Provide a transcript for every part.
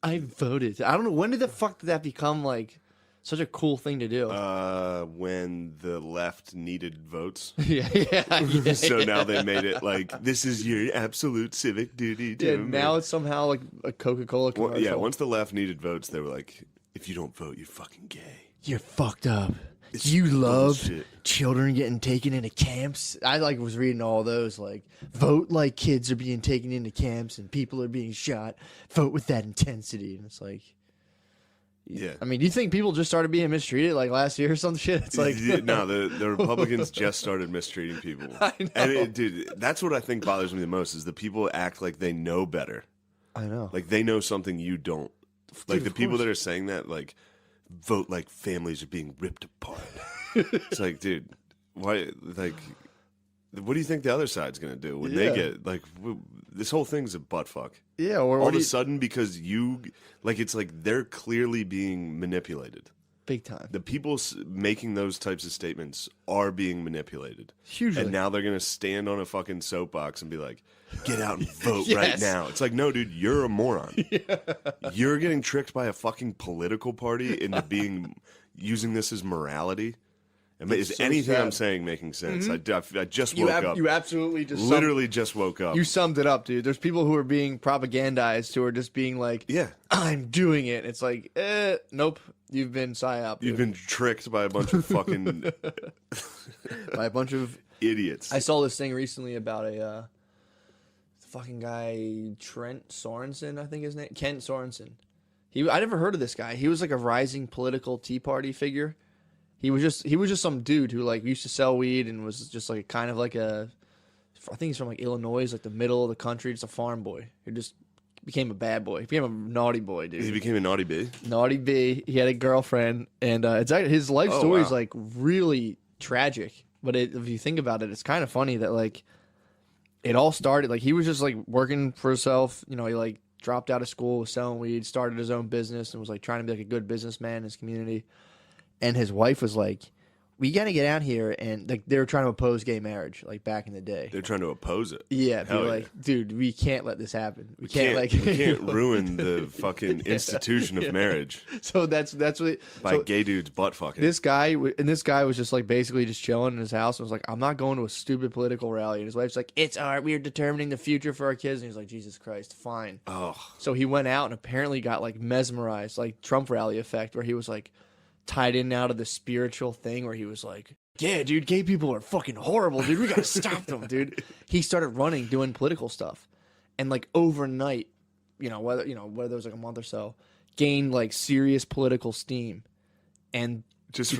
I voted. I don't know. When did the fuck did that become like such a cool thing to do? When the left needed votes. yeah. So now they made it like, this is your absolute civic duty to now it's somehow like a Coca-Cola commercial. Yeah, once the left needed votes, they were like, if you don't vote, you're fucking gay. You're fucked up. It's you love bullshit. children getting taken into camps. I was reading all those like vote like kids are being taken into camps and people are being shot. Vote with that intensity, and it's like, yeah. I mean, do you think people just started being mistreated like last year or some shit? It's like no, the Republicans just started mistreating people. I know. And dude, that's what I think bothers me the most is the people act like they know better. I know, like they know something you don't. Like Dude, the people course. that are saying that, like, vote like families are being ripped apart. It's like, dude, why? Like, what do you think the other side's gonna do when they get like? This whole thing's a butt fuck. Yeah, or all of a sudden because you like, it's like they're clearly being manipulated. big time. The people making those types of statements are being manipulated. Hugely. And now they're going to stand on a fucking soapbox and be like, get out and vote Yes. right now. It's like, no, dude, you're a moron. You're getting tricked by a fucking political party into using this as morality. Is so anything sad. I'm saying making sense? I just You woke up. You absolutely just Literally just woke up. You summed it up, dude. There's people who are being propagandized who are just being like, Yeah. I'm doing it. It's like, nope. You've been psyop. You've been tricked by a bunch of fucking by a bunch of idiots. I saw this thing recently about a fucking guy, Trent Sorenson, I think his name, Kent Sensen. I never heard of this guy. He was like a rising political Tea Party figure. He was just some dude who like used to sell weed and was just like kind of like I think he's from like Illinois, like the middle of the country, just a farm boy who just became a bad boy. He became a naughty boy, dude. He became a naughty B. Naughty B. He had a girlfriend, and it's his life story is like really tragic. But if you think about it, it's kind of funny that like it all started like he was just like working for himself. You know, he like dropped out of school, was selling weed, started his own business, and was like trying to be like a good businessman in his community. And his wife was like, we got to get out here. And like they were trying to oppose gay marriage, like back in the day. They're trying to oppose it. Yeah, Hell be like, dude, we can't let this happen. We can't like we can't ruin the fucking institution of marriage. So that's what by gay dudes butt fucking. This guy was just like basically just chilling in his house and was like, I'm not going to a stupid political rally. And his wife's like, it's all right. We are determining the future for our kids. And he's like, Jesus Christ, fine. Oh, so he went out and apparently got like mesmerized, like Trump rally effect, where he was like tied in out of the spiritual thing where he was like, yeah, dude, gay people are fucking horrible, dude. We got to stop them, dude. He started running, doing political stuff. And like overnight, whether it was like a month or so, gained like serious political steam. And just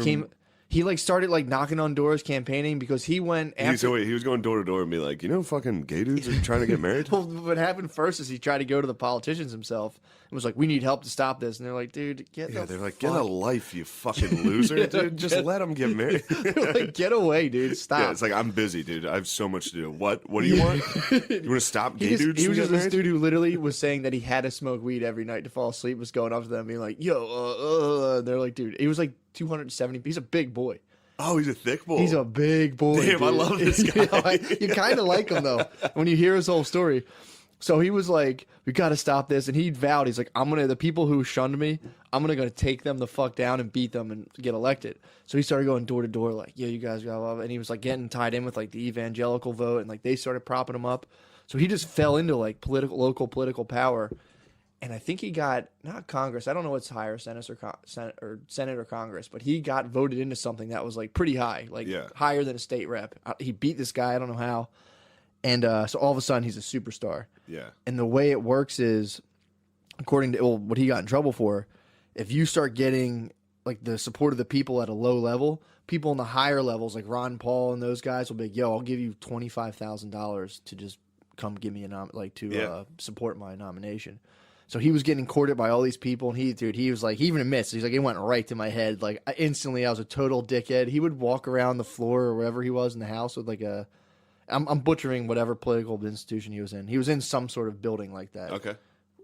he like started like knocking on doors, campaigning because he went after. He was going door to door and be like, fucking gay dudes are trying to get married. Well, what happened first is he tried to go to the politicians himself and was like, we need help to stop this. And they're like, dude, get a life, you fuking loser, dude. Just let them get married. Like, get away, dude. Stop. Yeah, it's like, I'm busy, dude. I have so much to do. What do you want? You want to stop gay dudes? He was just this this dude who literally was saying that he had to smoke weed every night to fall asleep, was going up to them being like, yo, they're like, dude, he was like 270. He's a big boy. Oh, he's a thick boy. He's a big boy. Damn, dude. I love this guy. You kind of like him, though, when you hear his whole story. So he was like, we got to stop this. And he vowed, he's like, the people who shunned me, I'm going to take them the fuck down and beat them and get elected. So he started going door to door like, yeah, you guys got love. And he was like getting tied in with like the evangelical vote. And like they started propping him up. So he just fell into like local political power. And I think he got, not Congress, I don't know what's higher, Senate or Congress, but he got voted into something that was like pretty high, like higher than a state rep. He beat this guy, I don't know how. And so all of a sudden he's a superstar. Yeah. And the way it works is, according to what he got in trouble for, if you start getting like the support of the people at a low level, people in the higher levels, like Ron Paul and those guys will be like, yo, I'll give you $25,000 to just come give me support my nomination. So he was getting courted by all these people, and he was like, he even admits, he's like, it went right to my head. Like, instantly, I was a total dickhead. He would walk around the floor or wherever he was in the house with like I'm butchering whatever political institution he was in. He was in some sort of building like that. Okay.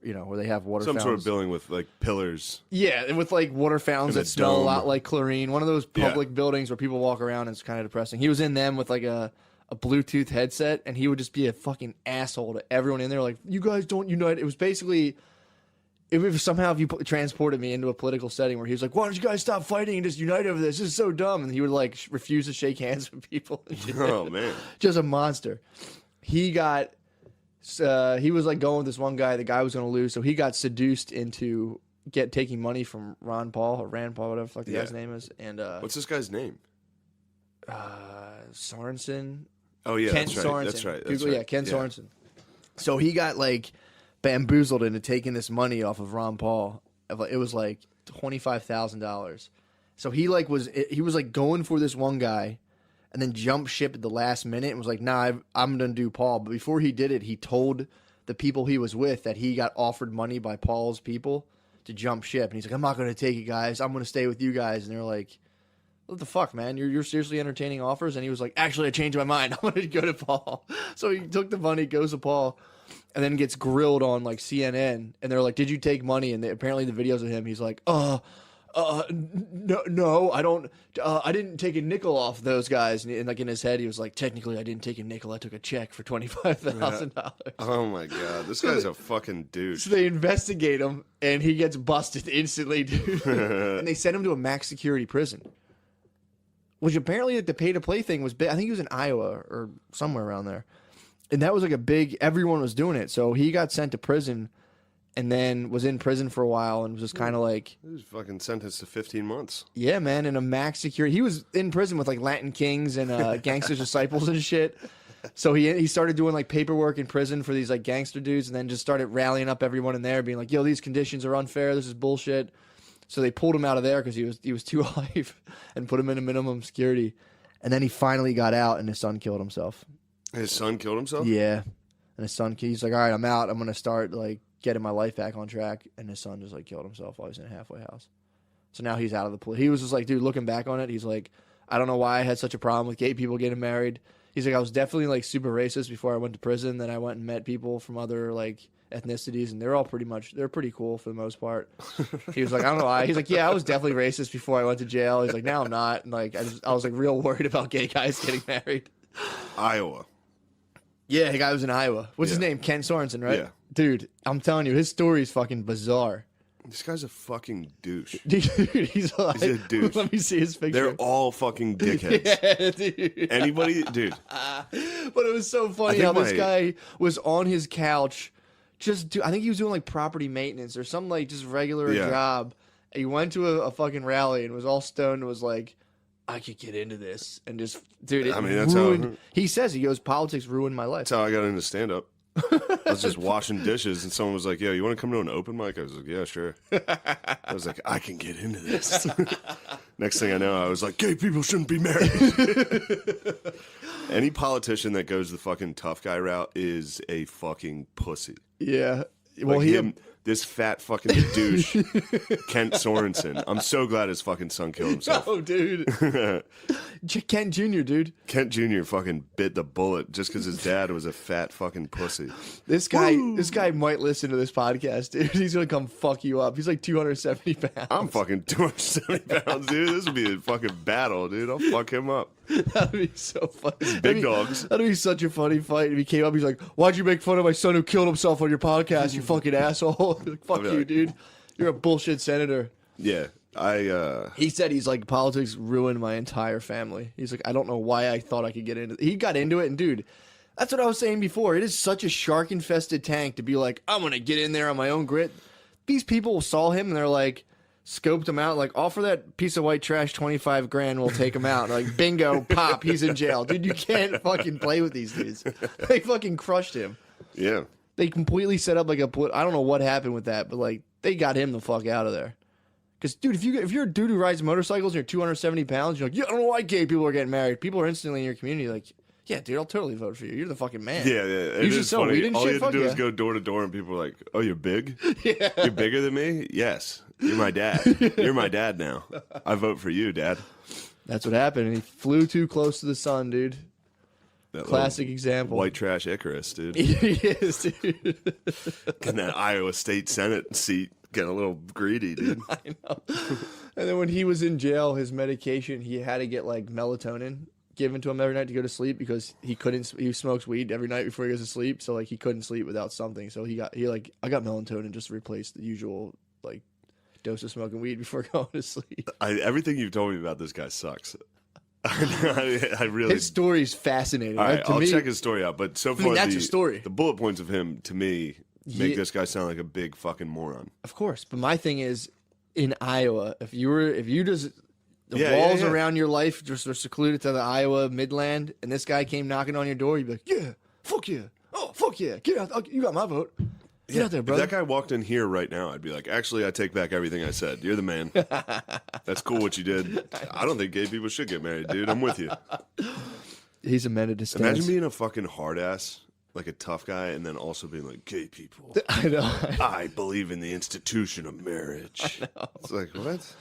Where they have water fountains. Some sort of building with like pillars. Yeah, and with like water fountains that smell a lot like chlorine. One of those public buildings where people walk around and it's kind of depressing. He was in them with like a Bluetooth headset, and he would just be a fucking asshole to everyone in there. Like, you guys don't unite. It was basically, if somehow if you transported me into a political setting where he was like, "Why don't you guys stop fighting and just unite over this? This is so dumb," and he would like refuse to shake hands with people. Oh man, just a monster. He got. He was like going with this one guy. The guy was going to lose, so he got seduced into taking money from Rand Paul, whatever the fuck the guy's name is. And what's this guy's name? Sorenson. Oh yeah, Kent that's right. Sensen. That's right. Google, yeah, Kent Sensen. So he got like bamboozled into taking this money off of Ron Paul. It was like $25,000. So he was like going for this one guy, and then jumped ship at the last minute and was like, "Nah, I'm gonna do Paul." But before he did it, he told the people he was with that he got offered money by Paul's people to jump ship, and he's like, "I'm not gonna take it, guys. I'm gonna stay with you guys." And they're like, "What the fuck, man? You're seriously entertaining offers?" And he was like, "Actually, I changed my mind. I'm gonna go to Paul." So he took the money, goes to Paul, and then gets grilled on like CNN. And they're like, "Did you take money?" And apparently the videos of him, he's like, no, I don't. I didn't take a nickel off those guys." And like in his head, he was like, "Technically, I didn't take a nickel. I took a check for $25,000." Oh my god, this guy's a fucking douche. So they investigate him, and he gets busted instantly, dude. And they send him to a max security prison. Which apparently like, the pay-to-play thing was big. I think he was in Iowa or somewhere around there. And that was like a big, everyone was doing it. So he got sent to prison and then was in prison for a while and was just kind of like... He was fucking sentenced to 15 months. Yeah, man, in a max security. He was in prison with like Latin Kings and Gangster's Disciples and shit. So he started doing like paperwork in prison for these like gangster dudes and then just started rallying up everyone in there being like, "Yo, these conditions are unfair. This is bullshit." So they pulled him out of there because he was too high and put him in a minimum security. And then he finally got out, and his son killed himself. His son killed himself? Yeah. And his son, he's like, "All right, I'm out. I'm going to start like getting my life back on track." And his son just like killed himself while he was in a halfway house. So now he's out of the police. He was just like, dude, looking back on it, he's like, "I don't know why I had such a problem with gay people getting married." He's like, "I was definitely like super racist before I went to prison. Then I went and met people from other like ethnicities, and they're pretty cool for the most part." He was like, "I don't know why." He's like, "Yeah, I was definitely racist before I went to jail." He's like, "Now I'm not." And like, I was like real worried about gay guys getting married. Iowa. Yeah, the guy was in Iowa. What's his name? Kent Sorensen, right? Yeah. Dude, I'm telling you, his story is fucking bizarre. This guy's a fucking douche. Dude, he's a douche. Let me see his picture. They're all fucking dickheads. Yeah, dude. Anybody, dude. But it was so funny how this guy was on his couch. I think he was doing like property maintenance or some like just regular job. He went to a fucking rally and was all stoned and was like, "I could get into this." And just, dude, it that's ruined. He says, he goes, "Politics ruined my life." That's how I got into stand-up. I was just washing dishes, and someone was like, "Yo, you want to come to an open mic?" I was like, "Yeah, sure." I was like, "I can get into this." Next thing I know, I was like, "Gay people shouldn't be married." Any politician that goes the fucking tough guy route is a fucking pussy. Yeah. Well, like this fat fucking douche, Kent Sorensen. I'm so glad his fucking son killed himself. Oh, dude. Kent Jr., dude. Kent Jr. fucking bit the bullet just because his dad was a fat fucking pussy. This guy might listen to this podcast, dude. He's gonna come fuck you up. He's like 270 pounds. I'm fucking 270 pounds, dude. This would be a fucking battle, dude. I'll fuck him up. That'd be so funny. Big dogs. That'd be such a funny fight. If he came up, he's like, "Why'd you make fun of my son who killed himself on your podcast, you fucking asshole?" Like, fuck you, dude. You're a bullshit senator. Yeah. He said he's like, "Politics ruined my entire family." He's like, "I don't know why I thought I could get into it." He got into it, and dude, that's what I was saying before. It is such a shark-infested tank to be like, "I'm gonna get in there on my own grit." These people saw him and they're like, scoped him out, like, "Offer that piece of white trash 25 grand, we'll take him out." And like, bingo, pop, he's in jail. Dude, you can't fucking play with these dudes. They fucking crushed him. Yeah. They completely set up like I don't know what happened with that, but like, they got him the fuck out of there. Because, dude, if you're a dude who rides motorcycles and you're 270 pounds, you're like, "Yeah, I don't know why gay people are getting married." People are instantly in your community like, "Yeah, dude, I'll totally vote for you. You're the fucking man." Yeah. You should sell weed and All shit. you had to do Fuck is go door to door, and people were like, "Oh, you're big? Yeah. You're bigger than me? Yes. You're my dad. You're my dad now. I vote for you, Dad." That's what happened. And he flew too close to the sun, dude. That Classic example. White trash Icarus, dude. He is, dude. In that Iowa State Senate seat, getting a little greedy, dude. I know. And then when he was in jail, his medication, he had to get like melatonin given to him every night to go to sleep because he smokes weed every night before he goes to sleep, so like he couldn't sleep without something. So I got melatonin just to replace the usual like dose of smoking weed before going to sleep. Everything you've told me about this guy sucks. I really. His story's fascinating. All right, Like, to I'll me, check his story out. But so far, that's a story. The bullet points of him to me make this guy sound like a big fucking moron. Of course, but my thing is, in Iowa, if you just walls around your life just are secluded to the Iowa Midland, and this guy came knocking on your door, you'd be like, yeah, fuck yeah, oh fuck yeah, get out, you got my vote. Get out there, brother. If that guy walked in here right now, I'd be like, actually, I take back everything I said. You're the man. That's cool what you did. I don't think gay people should get married, dude. I'm with you. He's a man of distance. Imagine being a fucking hard ass, like a tough guy, and then also being like, gay people. I know. I believe in the institution of marriage. It's like, what?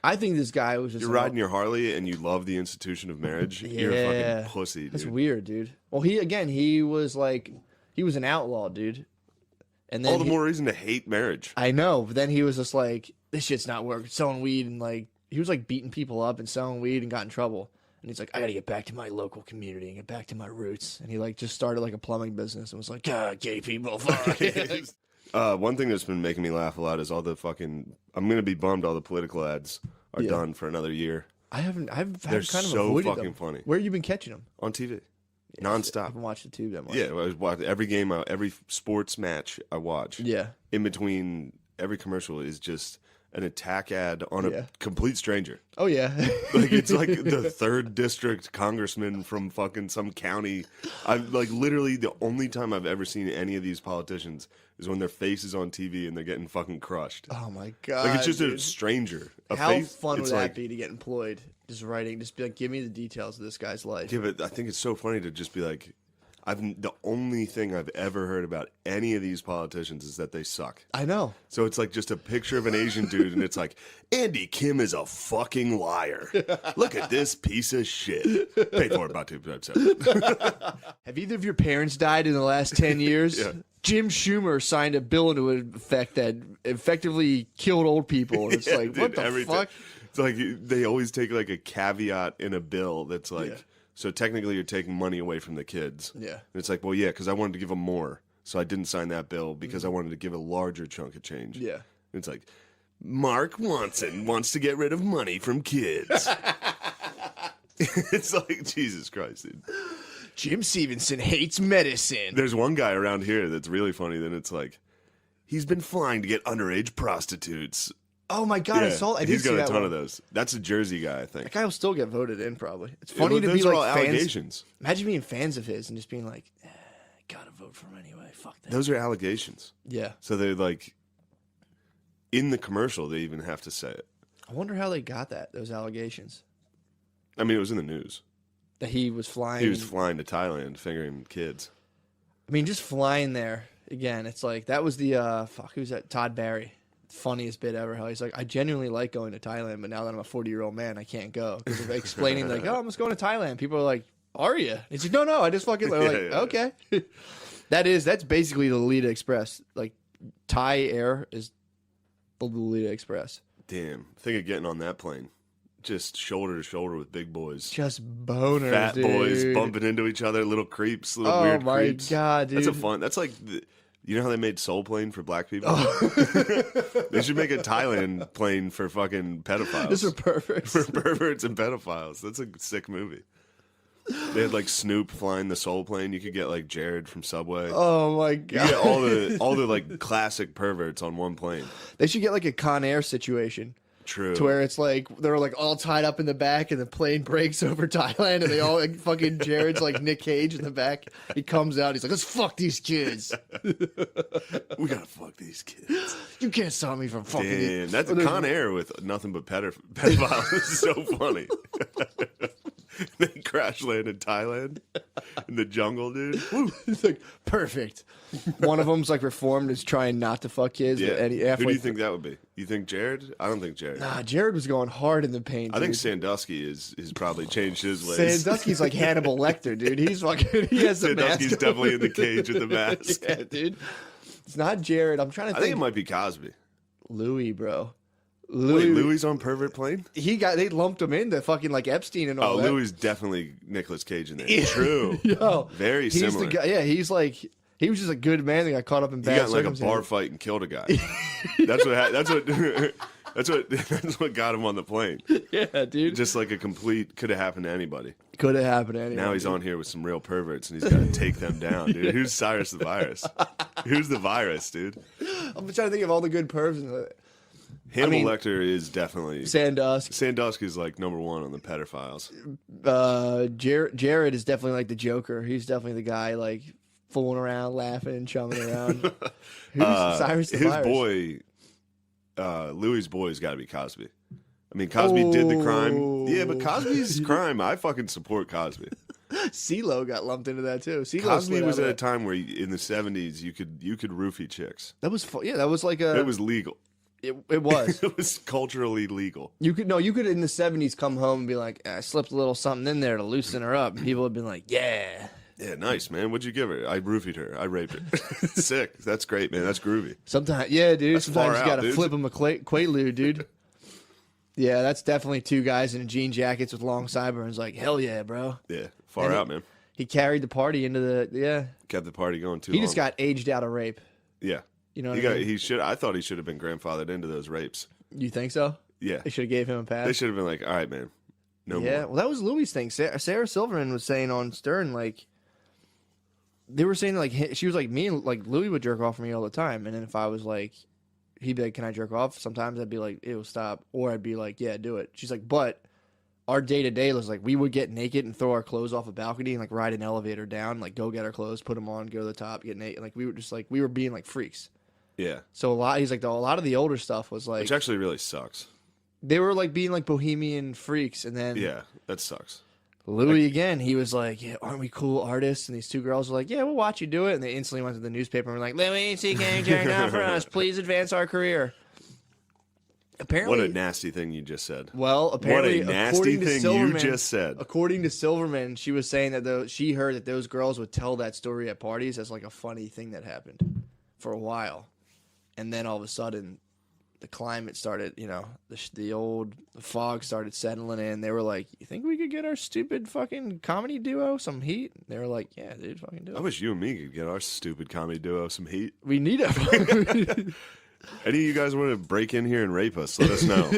I think this guy was just... You're riding your Harley and you love the institution of marriage? Yeah. You're a fucking pussy, dude. That's weird, dude. Well, he was an outlaw, dude. And then all the more reason to hate marriage. I know, but then he was just like, this shit's not working. Selling weed and like, he was like beating people up and selling weed and got in trouble. And he's like, I gotta get back to my local community and get back to my roots. And he like just started like a plumbing business and was like, gay people, fuck. One thing that's been making me laugh a lot is all the fucking, I'm going to be bummed all the political ads are done for another year. I've They're kind of so avoided fucking them. funny. Where have you been catching them? On TV. I Nonstop. haven't watched the tube that much. Yeah, I was watching every game, every sports match I watch. Yeah. In between every commercial is just an attack ad on a complete stranger. Oh, yeah. Like, it's like the 3rd district congressman from fucking some county. I've like literally the only time I've ever seen any of these politicians is when their face is on TV and they're getting fucking crushed. Oh, my God. Like, it's just dude. a stranger. How fun would that be to get employed? Just be like, give me the details of this guy's life. Yeah, but I think it's so funny to just be like, the only thing I've ever heard about any of these politicians is that they suck. I know. So it's like just a picture of an Asian dude, and it's like, Andy Kim is a fucking liar. Look at this piece of shit. Pay for it, about 2%. Have either of your parents died in the last 10 years? Yeah. Jim Schumer signed a bill into effect that effectively killed old people. It's like, dude, what the fuck? It's like they always take like a caveat in a bill that's like, so technically you're taking money away from the kids. Yeah. And it's like, well, yeah, because I wanted to give them more. So I didn't sign that bill because I wanted to give a larger chunk of change. Yeah. And it's like, Mark Watson wants to get rid of money from kids. It's like, Jesus Christ, dude. Jim Stevenson hates medicine. There's one guy around here that's really funny. Then it's like, he's been flying to get underage prostitutes. Oh my God, I saw. He's got a ton of those. That's a Jersey guy, I think. That guy will still get voted in, probably. It's funny to those be are like all fans. allegations. Imagine being fans of his and just being like, gotta vote for him anyway. Fuck that. Those are allegations. Yeah. So they're like, in the commercial, they even have to say it. I wonder how they got those allegations. I mean, it was in the news. That he was flying. He was flying to Thailand, fingering kids. I mean, just flying there again. It's like that was the who's that? Todd Barry. Funniest bit ever. How he's like, I genuinely like going to Thailand, but now that I'm a 40-year-old man, I can't go. Because of explaining like, I'm just going to Thailand. People are like, are you? He's like, no, I just fucking okay. That's basically the Lolita Express. Like Thai Air is the Lolita Express. Damn, think of getting on that plane. Just shoulder to shoulder with big boys. Just boners, Fat dude. boys bumping into each other, little creeps, little weird creeps. Oh my God, dude. That's like, you know how they made Soul Plane for black people? They should make a Thailand plane for fucking pedophiles. Those are perverts. For perverts and pedophiles. That's a sick movie. They had like Snoop flying the Soul Plane. You could get like Jared from Subway. Oh my You God. get all the like classic perverts on one plane. They should get like a Con Air situation. True. To where it's like they're like all tied up in the back and the plane breaks over Thailand and they all like fucking Jared's like Nick Cage in the back. He comes out, he's like, let's fuck these kids. We gotta fuck these kids. You can't stop me from fucking Damn, that's a Con Air with nothing but pedophiles. It's so funny. They crash land in Thailand in the jungle, dude. Woo. It's like perfect. One of them's like reformed, is trying not to fuck kids. Yeah. But Who do you think that would be? You think Jared? I don't think Jared. Nah, Jared was going hard in the paint. I think dude. Sandusky has probably changed his ways. Sandusky's like Hannibal Lecter, dude. He's fucking. He has the mask. Sandusky's definitely in the cage with the mask. Yeah, dude. It's not Jared. I'm trying to think. I think it might be Cosby. Louis, bro. Louis, Wait, Louis on pervert plane? they lumped him into fucking like Epstein and all that. Louis definitely Nicolas Cage in there. True. Yo, Very he's similar. the guy. Yeah, he was just a good man that got caught up in He bad got in like a circumstances. bar fight and killed a guy. That's what got him on the plane. Yeah, dude. Just like a complete could have happened to anybody. Could have happened to anyone. Now he's on here with some real perverts and he's got to take them down, dude. Who's Cyrus the Virus? Who's the virus, dude? I'm trying to think of all the good pervs. Hannibal Lecter is definitely Sandusky. Sandusky is like number one on the pedophiles. Jared is definitely like the Joker. He's definitely the guy like fooling around, laughing, and chumming around. Who's Cyrus the His Virus? boy, Louis' boy's got to be Cosby. I mean, Cosby did the crime. Yeah, but Cosby's crime, I fucking support Cosby. CeeLo got lumped into that too. CeeLo Cosby was at a that. time where in the 70s you could roofie chicks. That was yeah. That was like a. It was legal. It was. It was culturally legal. You could in the 70s come home and be like, I slipped a little something in there to loosen her up. And people have been like, yeah. Yeah, nice, man. What'd you give her? I roofied her. I raped her. Sick. That's great, man. That's groovy. Sometimes, yeah, dude. That's Sometimes far you out, gotta dude. flip him a Quaalude, dude. Yeah, that's definitely two guys in jean jackets with long sideburns. Like, hell yeah, bro. Yeah, far out, man. He carried the party into the Kept the party going too He long. just got aged out of rape. Yeah. You know what I mean? He should. I thought he should have been grandfathered into those rapes. You think so? Yeah. They should have gave him a pass. They should have been like, all right, man. No Yeah, more. well, that was Louis' thing. Sarah Silverman was saying on Stern, like, they were saying, like, she was like, me and, like, Louis would jerk off for me all the time. And then if I was like, he'd be like, can I jerk off? Sometimes I'd be like, ew, stop. Or I'd be like, yeah, do it. She's like, but our day-to-day was like, we would get naked and throw our clothes off a balcony and, like, ride an elevator down, like, go get our clothes, put them on, go to the top, get naked. Like, we were just, like, we were being, like, freaks. Yeah. So he's like, a lot of the older stuff was, like, Which actually really sucks. they were, like, being, like, bohemian freaks. And then Yeah, that sucks. Louis again, he was like, yeah, aren't we cool artists? And these two girls were like, yeah, we'll watch you do it. And they instantly went to the newspaper and were like, Louis C.K. jerking off for us. Please advance our career. Apparently, What a nasty thing you just said. well, apparently, What a nasty according to thing you Silverman, just said. According to Silverman, she was saying that she heard that those girls would tell that story at parties as like a funny thing that happened for a while. And then all of a sudden, the climate started, the old fog started settling in. They were like, you think we could get our stupid fucking comedy duo some heat? They were like, yeah, dude, fucking do I it. wish you and me could get our stupid comedy duo some heat. We need it. Any of you guys want to break in here and rape us? Let us know.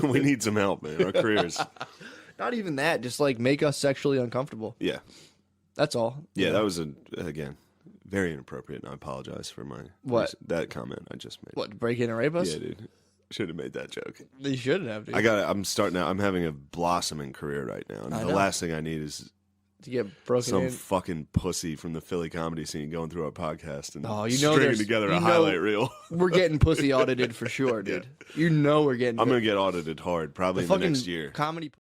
We need some help, man. Our careers. Not even that, just like make us sexually uncomfortable. Yeah. That's all. Yeah, that was, again, very inappropriate, and I apologize for What? that comment I just made. What, break in and rape us? Yeah, dude. Should have made that joke. You shouldn't have, dude. I'm starting out. I'm having a blossoming career right now. And I the know. last thing I need is To get broken some in. fucking pussy from the Philly comedy scene going through our podcast and stringing stringing together a highlight reel. We're getting pussy audited for sure, dude. You know we're getting I'm going to get audited hard, probably in the fucking next year. comedy